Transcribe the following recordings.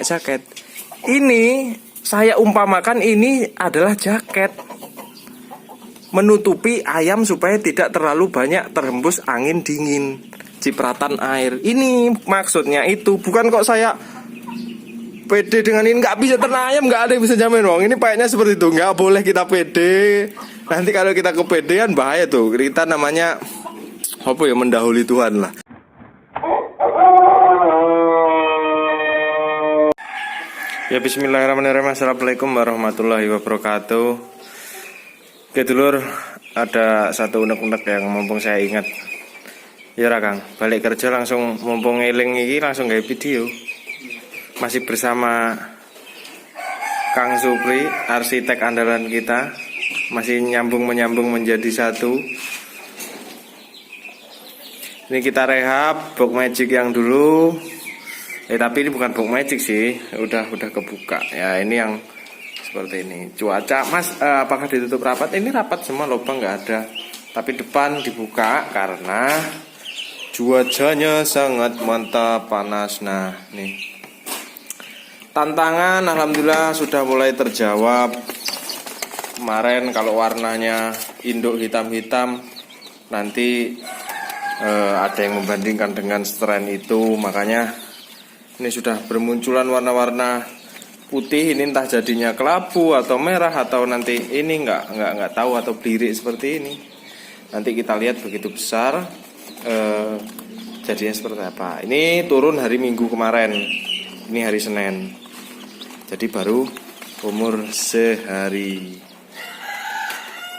jaket. Ini saya umpamakan ini adalah jaket menutupi ayam supaya tidak terlalu banyak terhembus angin dingin, cipratan air. Ini maksudnya itu. Bukan kok saya pede dengan ini nggak bisa ternak ayam, nggak ada yang bisa jamin wong. Ini kayaknya seperti itu, nggak boleh kita pede. Nanti kalau kita kepedean bahaya tuh. Kita namanya apa ya, mendahului Tuhan lah. Ya bismillahirrahmanirrahim. Assalamualaikum warahmatullahi wabarakatuh. Oke dulur, ada satu unek-unek yang mumpung saya ingat. Ya Kang, balik kerja langsung mumpung ngeling iki langsung gawe video. Masih bersama Kang Supri, arsitek andalan kita. Masih menyambung menjadi satu. Ini kita rehab box magic yang dulu. Tapi ini bukan box magic sih, udah kebuka. Ya ini yang seperti ini. Cuaca, Mas, apakah ditutup rapat? Ini rapat semua, lubang nggak ada. Tapi depan dibuka karena cuacanya sangat mantap, panas. Nah, nih. Tantangan alhamdulillah sudah mulai terjawab. Kemarin kalau warnanya induk hitam-hitam, nanti ada yang membandingkan dengan strain itu, makanya ini sudah bermunculan warna-warna putih. Ini entah jadinya kelabu atau merah atau nanti ini nggak tahu, atau blirik seperti ini. Nanti kita lihat begitu besar jadinya seperti apa. Ini turun hari Minggu kemarin. Ini hari Senin. Jadi baru umur sehari.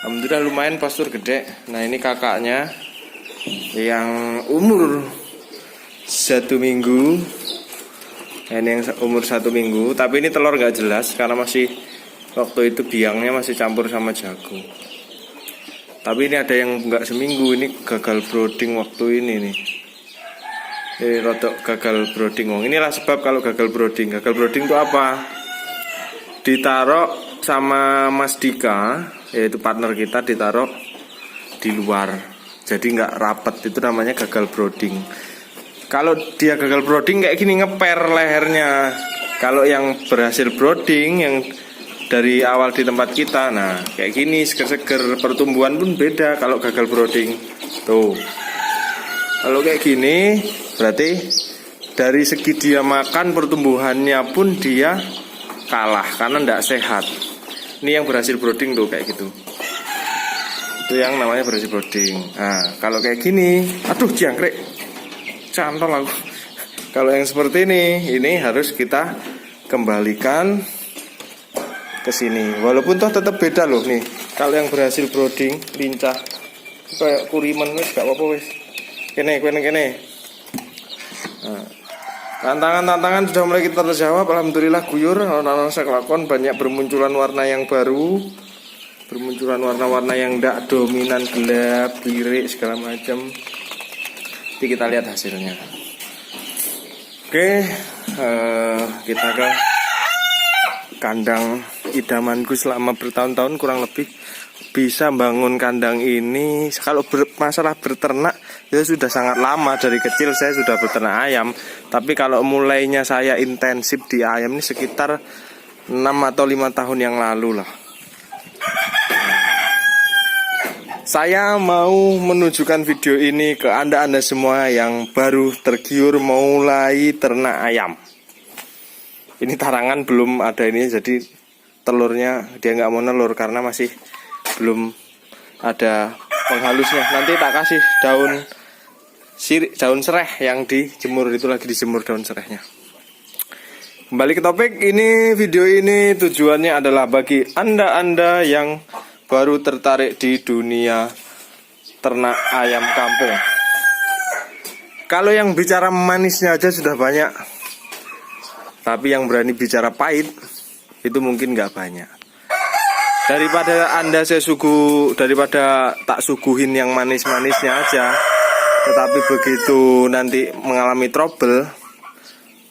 Alhamdulillah lumayan postur gede. Nah ini kakaknya yang umur 1 minggu. Ini yang umur 1 minggu. Tapi ini telur gak jelas karena masih waktu itu biangnya masih campur sama jagung. Tapi ini ada yang gak seminggu. Ini gagal brooding waktu ini nih. Ini rodok gagal brooding. Inilah sebab kalau gagal brooding. Gagal brooding itu apa? Ditaruh sama Mas Dika, yaitu partner kita, ditaruh di luar. Jadi nggak rapet, itu namanya gagal brooding. Kalau dia gagal brooding kayak gini, ngeper lehernya. Kalau yang berhasil brooding, yang dari awal di tempat kita, nah kayak gini, seger-seger. Pertumbuhan pun beda kalau gagal brooding. Tuh. Kalau kayak gini, berarti dari segi dia makan, pertumbuhannya pun dia kalah karena tidak sehat. Ini yang berhasil brooding tuh kayak gitu. Itu yang namanya berhasil brooding. Nah kalau kayak gini, aduh jangkrik, cantol aku. Kalau yang seperti ini harus kita kembalikan ke sini. Walaupun toh tetap beda loh nih. Kalau yang berhasil brooding lincah kayak kuriman wis gak apa-apa wis. Kene. Nah, tantangan sudah mulai kita terjawab. Alhamdulillah guyur. Anak-anak saya lakon banyak bermunculan warna yang baru, bermunculan warna-warna yang tidak dominan gelap, birik segala macam. Nanti kita lihat hasilnya. Oke, kita ke kandang idamanku selama bertahun-tahun kurang lebih. Bisa bangun kandang ini. Kalau masalah berternak itu sudah sangat lama. Dari kecil saya sudah berternak ayam. Tapi kalau mulainya saya intensif di ayam ini sekitar 6 atau 5 tahun yang lalu lah. Saya mau menunjukkan video ini ke anda semua yang baru tergiur mulai ternak ayam. Ini tarangan belum ada ini, jadi telurnya dia nggak mau nelur karena masih belum ada penghalusnya. Nanti tak kasih daun sereh yang dijemur, itu lagi dijemur daun serehnya. Kembali ke topik ini. Video ini tujuannya adalah bagi anda yang baru tertarik di dunia ternak ayam kampung. Kalau yang bicara manisnya aja sudah banyak, tapi yang berani bicara pahit itu mungkin nggak banyak. Daripada tak suguhin yang manis-manisnya aja, tetapi begitu nanti mengalami trouble,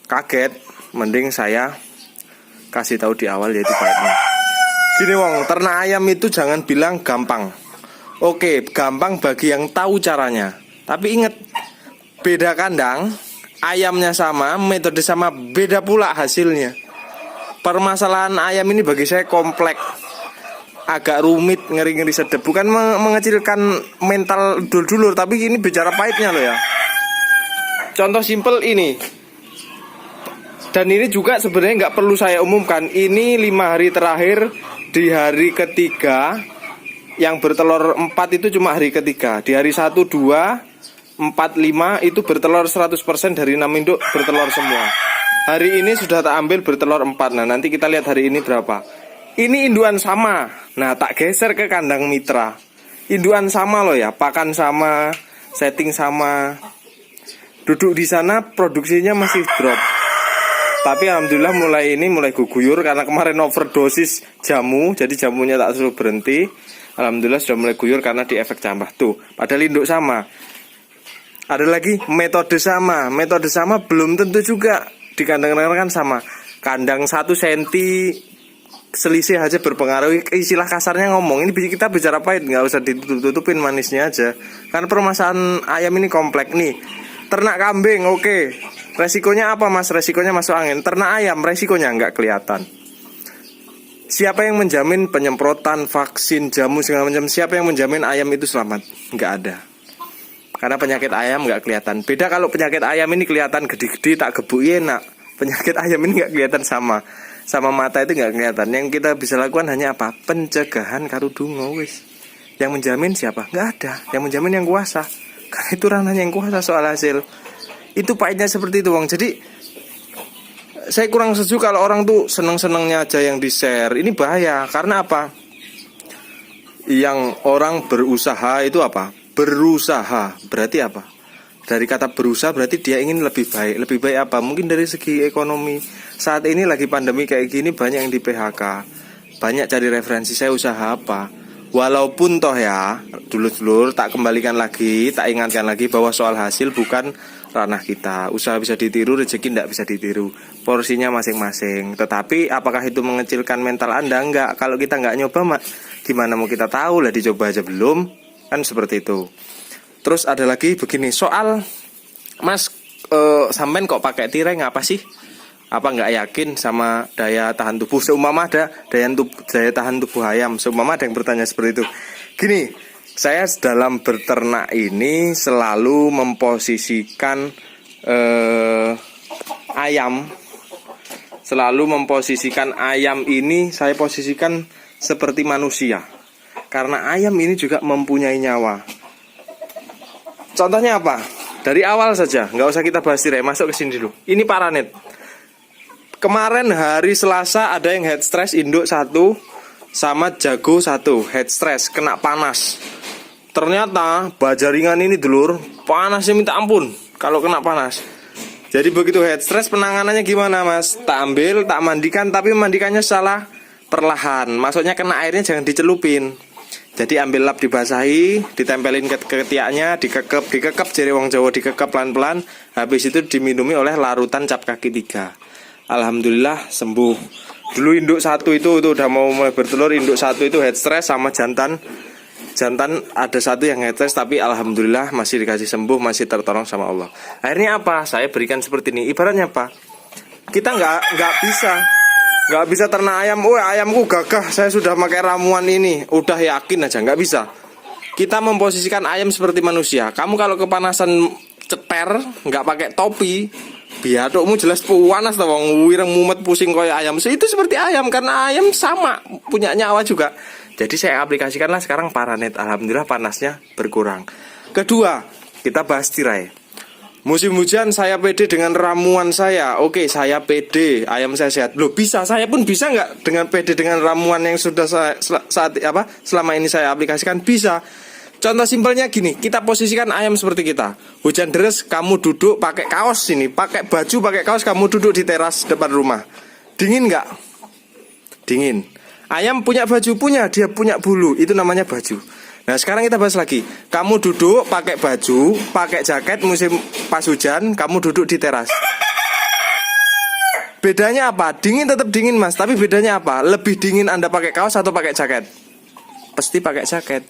kaget, mending saya kasih tahu di awal yaitu pahitnya. Gini wong, ternak ayam itu jangan bilang gampang. Oke, gampang bagi yang tahu caranya. Tapi ingat, beda kandang ayamnya sama, metode sama, beda pula hasilnya. Permasalahan ayam ini bagi saya kompleks, agak rumit, ngeri-ngeri sedep. Bukan mengecilkan mental dulur-dulur, tapi ini bicara pahitnya loh ya. Contoh simpel ini. Dan ini juga sebenarnya nggak perlu saya umumkan. Ini 5 hari terakhir, di hari ketiga yang bertelur 4 itu cuma hari ketiga. Di hari 1, 2, 4, 5 itu bertelur 100% dari 6 induk bertelur semua. Hari ini sudah tak ambil bertelur 4. Nah nanti kita lihat hari ini berapa. Ini induan sama. Nah tak geser ke kandang mitra. Induan sama loh ya, pakan sama, setting sama. Duduk di sana produksinya masih drop. Tapi alhamdulillah mulai guguyur karena kemarin overdosis jamu, jadi jamunya tak suruh berhenti. Alhamdulillah sudah mulai guyur karena di efek cambah tuh. Padahal induk sama. Ada lagi metode sama belum tentu juga di kandang-kandang kan sama. Kandang 1 cm selisih aja berpengaruh. Istilah kasarnya ngomong ini kita bicara pahit, nggak usah ditutup-tutupin manisnya aja. Karena permasalahan ayam ini kompleks nih. Ternak kambing oke. Resikonya apa mas? Resikonya masuk angin. Ternak ayam resikonya nggak kelihatan. Siapa yang menjamin penyemprotan, vaksin, jamu segala macam? Siapa yang menjamin ayam itu selamat? Nggak ada. Karena penyakit ayam nggak kelihatan. Beda kalau penyakit ayam ini kelihatan gede-gede tak gebuki enak. Penyakit ayam ini nggak kelihatan sama mata itu nggak kelihatan. Yang kita bisa lakukan hanya apa? Pencegahan karudungo wis. Yang menjamin siapa? Nggak ada. Yang menjamin yang kuasa. Karena itu ranahnya yang kuasa soal hasil. Itu pahitnya seperti itu Bang. Jadi saya kurang setuju kalau orang tuh seneng-senengnya aja yang di-share. Ini bahaya. Karena apa? Yang orang berusaha itu apa? Berusaha. Berarti apa? Dari kata berusaha berarti dia ingin lebih baik. Lebih baik apa? Mungkin dari segi ekonomi. Saat ini lagi pandemi kayak gini banyak yang di PHK. Banyak cari referensi saya usaha apa. Walaupun toh ya, dulur-dulur tak kembalikan lagi, tak ingatkan lagi bahwa soal hasil bukan ranah kita. Usaha bisa ditiru, rezeki tidak bisa ditiru. Porsinya masing-masing. Tetapi apakah itu mengecilkan mental Anda? Enggak. Kalau kita nggak nyoba, gimana mau kita tahu? Lah dicoba aja belum. Kan seperti itu. Terus ada lagi begini, soal Mas sampean kok pakai tirai apa sih? Apa nggak yakin sama daya tahan tubuh? Seumpama ada daya tahan tubuh ayam, seumpama ada yang bertanya seperti itu. Gini, saya dalam berternak ini selalu memposisikan ayam. Selalu memposisikan ayam ini saya posisikan seperti manusia. Karena ayam ini juga mempunyai nyawa. Contohnya apa? Dari awal saja, nggak usah kita bahas tirai, masuk ke sini dulu. Ini paranet. Kemarin hari Selasa ada yang head stress induk 1 sama jago 1 head stress kena panas. Ternyata bajaringan ini dulur panasnya minta ampun kalau kena panas. Jadi begitu head stress penanganannya gimana mas? Tak ambil, tak mandikan, tapi mandikannya salah perlahan. Maksudnya kena airnya jangan dicelupin. Jadi ambil lap dibasahi, ditempelin ke ketiaknya, dikekep jadi wong Jawa dikekep pelan-pelan. Habis itu diminumi oleh larutan cap kaki 3. Alhamdulillah sembuh. Dulu induk 1 itu udah mau mulai bertelur. Induk 1 itu head stress sama jantan ada 1 yang head stress, tapi alhamdulillah masih dikasih sembuh, masih tertolong sama Allah. Akhirnya apa? Saya berikan seperti ini. Ibaratnya apa? Kita nggak bisa ternak ayam. Oh ayamku gagah, saya sudah pakai ramuan ini, udah yakin aja. Nggak bisa. Kita memposisikan ayam seperti manusia. Kamu kalau kepanasan ceper, nggak pakai topi, biadukmu jelas panas tau, wireng mumet pusing kayak ayam. Itu seperti ayam karena ayam sama punya nyawa juga. Jadi saya aplikasikanlah sekarang paranet. Alhamdulillah panasnya berkurang. Kedua, kita bahas tirai. Musim hujan saya pede dengan ramuan saya. Oke, saya pede, ayam saya sehat. Loh bisa, saya pun bisa nggak dengan pede dengan ramuan yang sudah selama ini saya aplikasikan? Bisa. Contoh simpelnya gini, kita posisikan ayam seperti kita. Hujan deras, kamu duduk pakai kaos sini, pakai baju, pakai kaos, kamu duduk di teras depan rumah. Dingin nggak? Dingin. Ayam punya baju, dia punya bulu, itu namanya baju. Nah sekarang kita bahas lagi. Kamu duduk pakai baju, pakai jaket musim pas hujan, kamu duduk di teras. Bedanya apa? Dingin tetap dingin mas, tapi bedanya apa? Lebih dingin Anda pakai kaos atau pakai jaket? Pasti pakai jaket.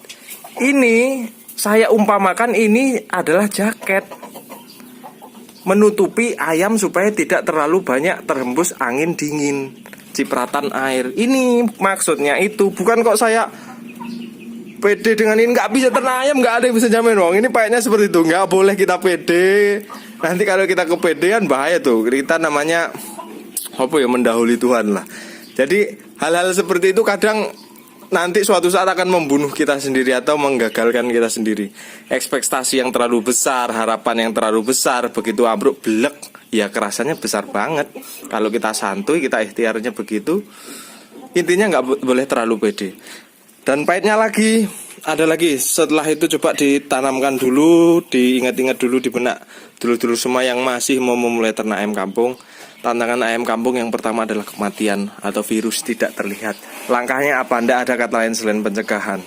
Ini saya umpamakan ini adalah jaket. menutupi ayam supaya tidak terlalu banyak terhembus angin dingin, cipratan air. Ini maksudnya itu. Bukan kok saya pede dengan ini, nggak bisa ternak ayam, nggak ada yang bisa jamin dong. Ini payetnya seperti itu, nggak boleh kita pede. Nanti kalau kita kepedean bahaya tuh. Kita namanya apa ya, mendahului Tuhan lah. Jadi hal-hal seperti itu kadang nanti suatu saat akan membunuh kita sendiri atau menggagalkan kita sendiri. Ekspektasi yang terlalu besar, harapan yang terlalu besar, begitu ambruk blek, ya kerasannya besar banget. Kalau kita santuy, kita ikhtiarnya begitu. Intinya nggak boleh terlalu pede. Dan pahitnya lagi, ada lagi. Setelah itu coba ditanamkan dulu, diingat-ingat dulu di benak dulu-dulu semua yang masih mau memulai ternak ayam kampung. Tantangan ayam kampung yang pertama adalah kematian atau virus tidak terlihat. Langkahnya apa? Tidak ada kata lain selain pencegahan.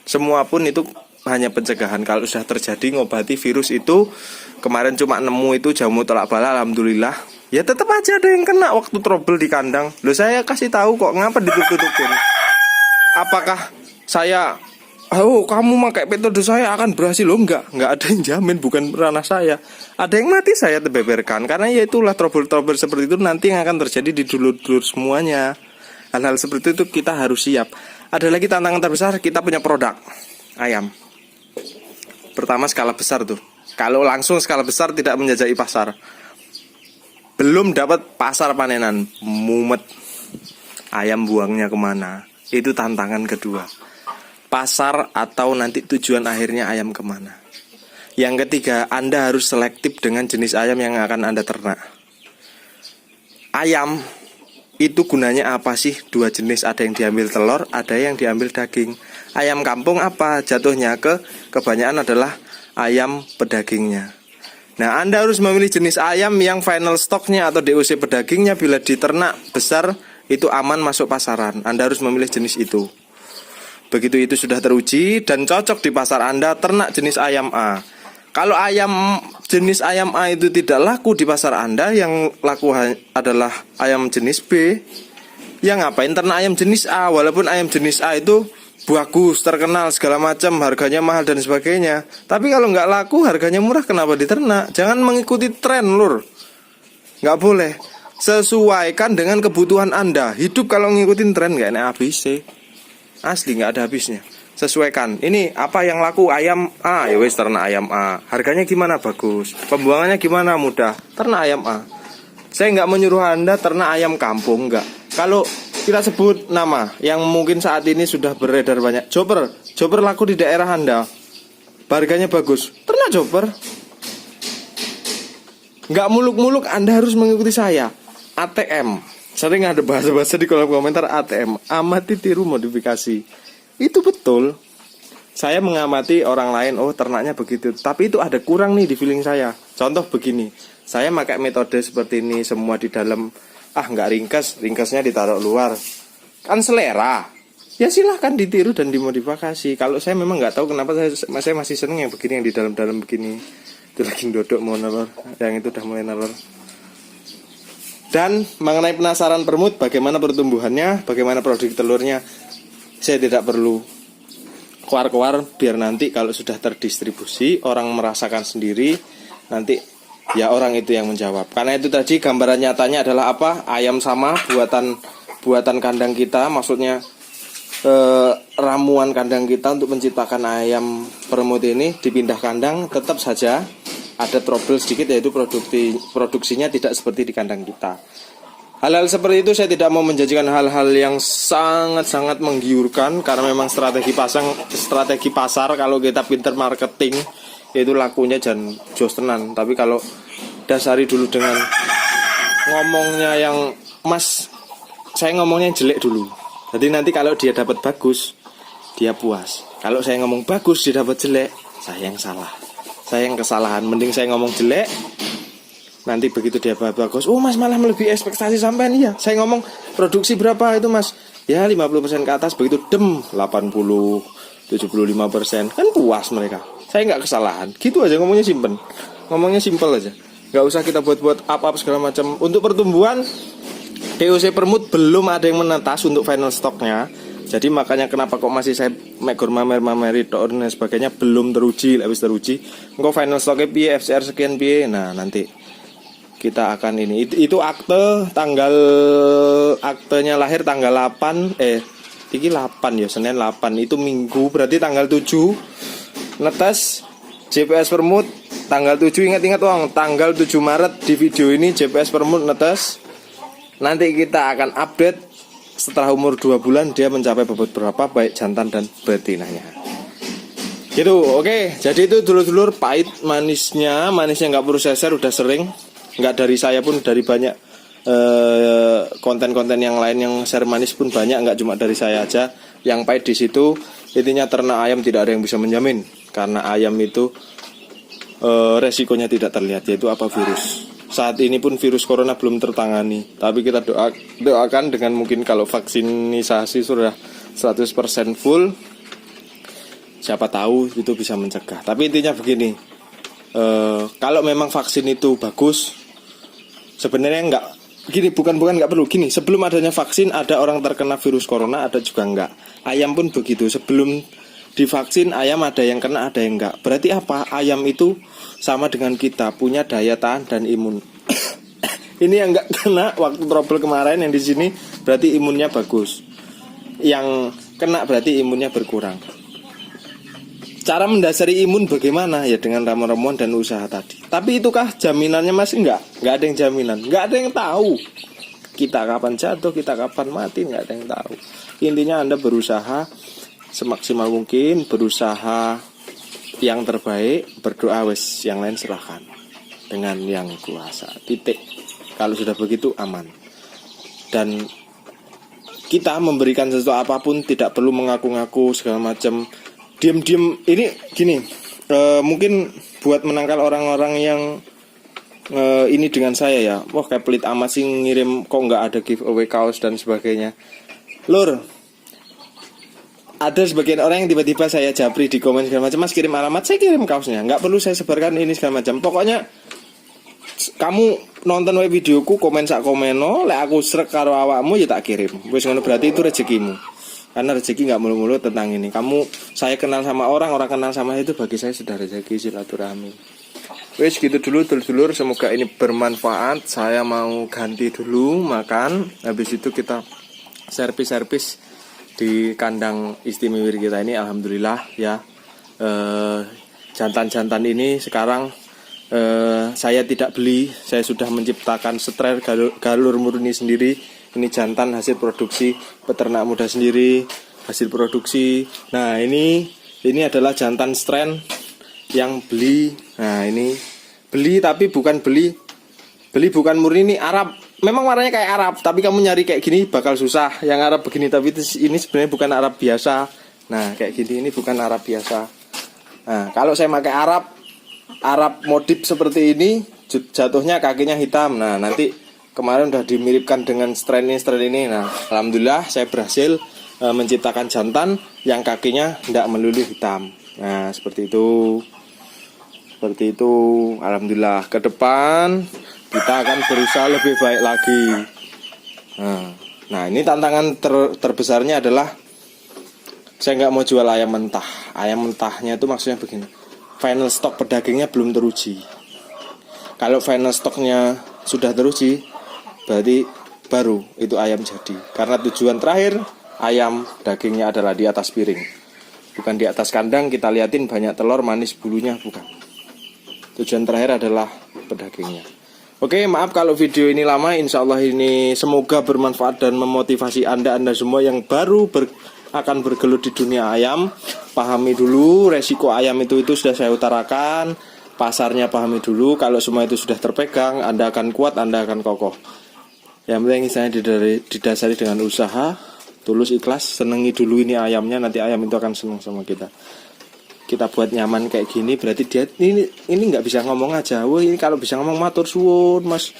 Semua pun itu hanya pencegahan. Kalau sudah terjadi, ngobati virus itu. Kemarin cuma nemu itu jamu tolak bala, alhamdulillah. Ya tetap aja ada yang kena waktu trouble di kandang. Loh, saya kasih tahu kok, ngapa ditutup-tutupin? Apakah saya, oh kamu pakai metode saya akan berhasil? Loh, enggak ada yang jamin, bukan ranah saya. Ada yang mati saya tebeberkan. Karena ya itulah trouble-trouble seperti itu nanti yang akan terjadi di dulur-dulur semuanya. Hal-hal seperti itu kita harus siap. Ada lagi tantangan terbesar, kita punya produk ayam. Pertama skala besar tuh. Kalau langsung skala besar tidak menjajaki pasar, belum dapat pasar panenan, mumet. Ayam buangnya kemana? Itu tantangan kedua. Pasar atau nanti tujuan akhirnya ayam kemana. Yang ketiga, Anda harus selektif dengan jenis ayam yang akan Anda ternak. Ayam itu gunanya apa sih? Dua jenis, ada yang diambil telur, ada yang diambil daging. Ayam kampung apa? Jatuhnya kebanyakan adalah ayam pedagingnya. Nah, Anda harus memilih jenis ayam yang final stocknya atau DOC pedagingnya bila diternak besar itu aman masuk pasaran. Anda harus memilih jenis itu. Begitu itu sudah teruji dan cocok di pasar Anda, ternak jenis ayam A. Kalau jenis ayam A itu tidak laku di pasar Anda, yang laku adalah ayam jenis B, ya ngapain ternak ayam jenis A? Walaupun ayam jenis A itu bagus, terkenal, segala macam, harganya mahal dan sebagainya. Tapi kalau nggak laku, harganya murah, kenapa diternak? Jangan mengikuti tren, lur. Nggak boleh. Sesuaikan dengan kebutuhan Anda. Hidup kalau ngikutin tren nggak enak habis sih. Asli nggak ada habisnya. Sesuaikan. Ini apa yang laku? Ayam A, ya wes ternak ayam A. Harganya gimana? Bagus. Pembuangannya gimana? Mudah. Ternak ayam A. Saya nggak menyuruh Anda ternak ayam kampung, nggak. Kalau kita sebut nama yang mungkin saat ini sudah beredar banyak, Chopper laku di daerah Anda, harganya bagus, ternak Chopper. Nggak muluk-muluk Anda harus mengikuti saya. ATM, sering ada bahasa-bahasa di kolom komentar ATM, amati tiru modifikasi. Itu betul. Saya mengamati orang lain, oh ternaknya begitu, tapi itu ada kurang nih di feeling saya. Contoh begini, saya pakai metode seperti ini, semua di dalam. Nggak ringkasnya ditaruh luar, kan selera. Ya silahkan ditiru dan dimodifikasi. Kalau saya memang nggak tahu kenapa saya masih seneng yang begini, yang di dalam-dalam begini. Itu lagi dodok mau nelor, yang itu udah mulai nelor. Dan mengenai penasaran permut, bagaimana pertumbuhannya, bagaimana produk telurnya, saya tidak perlu keluar-keluar, biar nanti kalau sudah terdistribusi, orang merasakan sendiri, nanti ya orang itu yang menjawab. Karena itu tadi gambaran nyatanya adalah apa? Ayam sama buatan kandang kita, maksudnya ramuan kandang kita untuk menciptakan ayam permut ini dipindah kandang, tetap saja ada trouble sedikit, yaitu produksinya tidak seperti di kandang kita. Hal-hal seperti itu saya tidak mau menjanjikan hal-hal yang sangat-sangat menggiurkan, karena memang strategi pasar kalau kita pinter marketing itu lakunya jangan jos tenan. Tapi kalau dasari dulu dengan ngomongnya yang mas, saya ngomongnya jelek dulu. Jadi nanti kalau dia dapat bagus, dia puas. Kalau saya ngomong bagus, dia dapat jelek, saya yang salah. Saya yang kesalahan. Mending saya ngomong jelek, nanti begitu dia bagus, oh mas malah melebihi ekspektasi sampean. Iya, saya ngomong produksi berapa itu mas? Ya 50% ke atas, begitu dem 80, 75%. Kan puas mereka. Saya nggak kesalahan. Gitu aja ngomongnya simpel aja. Nggak usah kita buat up segala macam. Untuk pertumbuhan DOC permut belum ada yang menetas untuk final stocknya. Jadi makanya kenapa kok masih saya megor mameri tok dan sebagainya belum teruji, habis teruji. Engko final stock piye, FCR sekian piye. Nah, nanti kita akan ini. Itu akte tanggal aktenya lahir tanggal 8 iki 8 ya, Senin 8. Itu Minggu berarti tanggal 7 netes JPS Permut tanggal 7, ingat-ingat Wong, tanggal 7 Maret di video ini JPS Permut netes. Nanti kita akan update setelah umur 2 bulan dia mencapai bobot berapa, baik jantan dan betinanya. Gitu, oke. Jadi itu dulur-dulur pahit manisnya nggak perlu saya share, udah sering. Nggak dari saya pun, dari banyak konten-konten yang lain yang share manis pun banyak, nggak cuma dari saya aja. Yang pahit di situ intinya ternak ayam tidak ada yang bisa menjamin, karena ayam itu resikonya tidak terlihat, yaitu apa, virus. Saat ini pun virus corona belum tertangani, tapi kita doakan dengan mungkin kalau vaksinisasi sudah 100% full, siapa tahu itu bisa mencegah. Tapi intinya begini, kalau memang vaksin itu bagus, sebenarnya enggak gini, bukan enggak perlu gini. Sebelum adanya vaksin ada orang terkena virus corona, ada juga enggak. Ayam pun begitu, sebelum divaksin ayam ada yang kena, ada yang enggak. Berarti apa? Ayam itu sama dengan kita, punya daya tahan dan imun. Ini yang enggak kena waktu trouble kemarin yang di sini berarti imunnya bagus. Yang kena berarti imunnya berkurang. Cara mendasari imun bagaimana? Ya dengan ramuan-ramuan dan usaha tadi. Tapi itukah jaminannya Mas? Enggak ada yang jaminan. Enggak ada yang tahu kita kapan jatuh, kita kapan mati, enggak ada yang tahu. Intinya Anda berusaha semaksimal mungkin, berusaha yang terbaik, berdoa, wes yang lain serahkan dengan yang kuasa. Titik. Kalau sudah begitu aman. Dan kita memberikan sesuatu apapun tidak perlu mengaku-ngaku segala macam. Diam-diam ini gini, mungkin buat menangkal orang-orang yang ini dengan saya ya, wah kayak pelit amat sih ngirim, kok nggak ada giveaway kaos dan sebagainya. Lur, ada sebagian orang yang tiba-tiba saya japri di komen segala macam, Mas kirim alamat, saya kirim kaosnya, nggak perlu saya sebarkan ini segala macam. Pokoknya kamu nonton videoku, komen sak komeno, lek aku srek karo awakmu ya tak kirim. Wis ngono, berarti itu rezekimu. Karena rezeki nggak mulu-mulu tentang ini. Saya kenal sama orang kenal sama itu, bagi saya sudah rezeki, silaturahmi. Wis gitu dulu dulur-dulur, semoga ini bermanfaat. Saya mau ganti dulu makan, habis itu kita servis di kandang istimewa kita ini. Alhamdulillah ya, jantan-jantan ini sekarang saya tidak beli, saya sudah menciptakan strain galur murni sendiri. Ini jantan hasil produksi peternak muda sendiri, hasil produksi. Nah ini adalah jantan strain yang beli. Nah ini beli tapi bukan beli bukan murni, ini Arab. Memang warnanya kayak Arab, tapi kamu nyari kayak gini bakal susah. Yang Arab begini, tapi ini sebenarnya bukan Arab biasa. Nah kayak gini, ini bukan Arab biasa. Nah kalau saya pakai Arab modif seperti ini, jatuhnya kakinya hitam. Nah nanti kemarin udah dimiripkan dengan strain ini. Nah alhamdulillah saya berhasil menciptakan jantan yang kakinya tidak melulu hitam. Nah seperti itu. Alhamdulillah, ke depan kita akan berusaha lebih baik lagi. Nah ini tantangan terbesarnya adalah saya nggak mau jual ayam mentah. Ayam mentahnya itu maksudnya begini, final stock pedagingnya belum teruji. Kalau final stocknya sudah teruji, berarti baru itu ayam jadi. Karena tujuan terakhir ayam dagingnya adalah di atas piring, bukan di atas kandang kita liatin banyak telur manis bulunya, bukan. Tujuan terakhir adalah pedagingnya. Oke, maaf kalau video ini lama. Insya Allah ini semoga bermanfaat dan memotivasi anda semua yang baru akan bergelut di dunia ayam. Pahami dulu resiko ayam itu sudah saya utarakan. Pasarnya pahami dulu. Kalau semua itu sudah terpegang, Anda akan kuat, Anda akan kokoh. Yang penting saya didasari dengan usaha, tulus, ikhlas. Senengi dulu ini ayamnya, nanti ayam itu akan senang sama kita. Kita buat nyaman kayak gini, berarti dia ini nggak bisa ngomong aja. Wah ini kalau bisa ngomong matur suwun, mas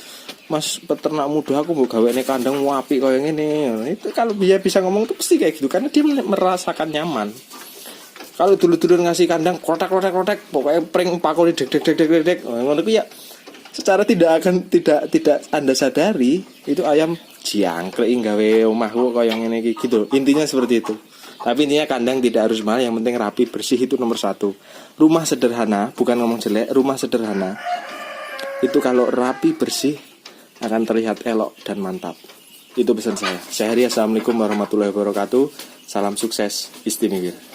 peternak muda aku mau gawe nih kandang wapi kayak gini. Itu kalau dia bisa ngomong itu pasti kayak gitu, karena dia merasakan nyaman. Kalau dulu-dulu ngasih kandang krotek, pokoknya pring pakoli dek. Ngono ya secara tidak Anda sadari itu ayam jangkrik gawe omahku kaya ngene iki gitu. Intinya seperti itu. Tapi intinya kandang tidak harus mahal, yang penting rapi, bersih, itu nomor 1. Rumah sederhana, bukan ngomong jelek, rumah sederhana itu kalau rapi, bersih akan terlihat elok dan mantap. Itu pesan saya. Assalamualaikum warahmatullahi wabarakatuh. Salam sukses, Isti Minggir.